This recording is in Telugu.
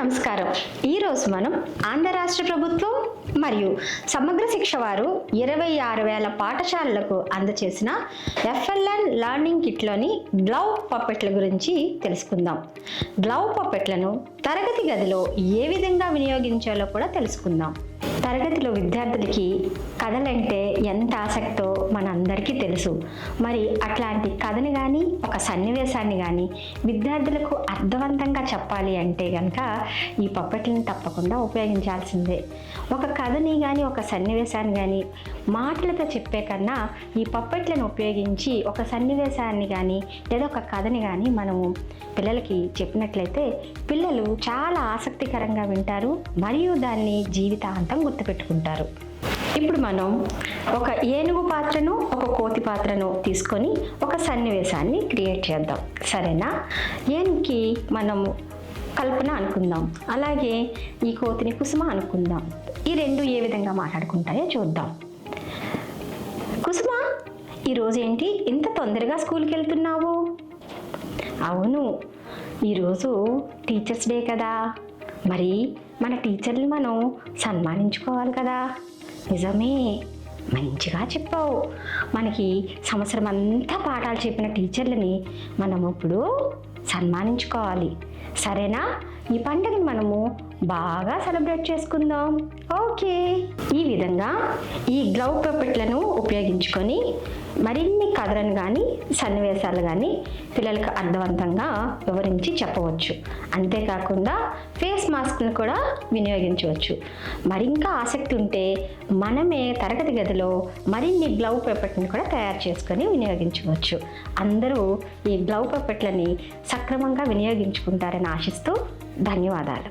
నమస్కారం. ఈరోజు మనం ఆంధ్ర రాష్ట్ర ప్రభుత్వం మరియు సమగ్ర శిక్ష వారు 26,000 పాఠశాలలకు అందచేసిన FLN లర్నింగ్ కిట్లోని గ్లవ్ పప్పెట్ల గురించి తెలుసుకుందాం. గ్లవ్ పప్పెట్లను తరగతి గదిలో ఏ విధంగా వినియోగించాలో కూడా తెలుసుకుందాం. తరగతిలో విద్యార్థులకి కథలంటే ఎంత ఆసక్తో మనందరికీ తెలుసు. మరి అట్లాంటి కథని కానీ ఒక సన్నివేశాన్ని కానీ విద్యార్థులకు అర్థవంతంగా చెప్పాలి అంటే కనుక ఈ పప్పెట్లను తప్పకుండా ఉపయోగించాల్సిందే. ఒక కథని కానీ ఒక సన్నివేశాన్ని కానీ మాటలతో చెప్పే కన్నా ఈ పప్పెట్లను ఉపయోగించి ఒక సన్నివేశాన్ని కానీ లేదా ఒక కథని కానీ మనము పిల్లలకి చెప్పినట్లయితే పిల్లలు చాలా ఆసక్తికరంగా వింటారు మరియు దాన్ని జీవితాంతం గుర్తుపెట్టుకుంటారు. ఇప్పుడు మనం ఒక ఏనుగు పాత్రను ఒక కోతి పాత్రను తీసుకొని ఒక సన్నివేశాన్ని క్రియేట్ చేద్దాం. సరేనా? ఏనుగుకి మనం కల్పన అనుకుందాం, అలాగే ఈ కోతిని కుసుమ అనుకుందాం. ఈ రెండు ఏ విధంగా మాట్లాడుకుంటాయో చూద్దాం. కుసుమ, ఈరోజు ఏంటి ఇంత తొందరగా స్కూల్కి వెళ్తున్నావు? అవును, ఈరోజు టీచర్స్ డే కదా, మరి మన టీచర్ని మనం సన్మానించుకోవాలి కదా. నిజమే, మంచిగా చెప్పావు. మనకి సంవత్సరం అంతా పాఠాలు చెప్పిన టీచర్లని మనం ఇప్పుడు సన్మానించుకోవాలి. సరేనా? ఈ పండుగని మనము బాగా సెలబ్రేట్ చేసుకుందాం. ఓకే. ఈ విధంగా ఈ గ్లవ్ పప్పెట్లను ఉపయోగించుకొని మరిన్ని కథలను కానీ సన్నివేశాలు కానీ పిల్లలకు అర్థవంతంగా వివరించి చెప్పవచ్చు. అంతేకాకుండా ఫేస్ మాస్క్ను కూడా వినియోగించవచ్చు. మరింకా ఆసక్తి ఉంటే మనమే తరగతి గదిలో మరిన్ని గ్లవ్ పప్పెట్లను కూడా తయారు చేసుకొని వినియోగించవచ్చు. అందరూ ఈ గ్లవ్ పప్పెట్లని సక్రమంగా వినియోగించుకుంటారని ఆశిస్తూ ధన్యవాదాలు.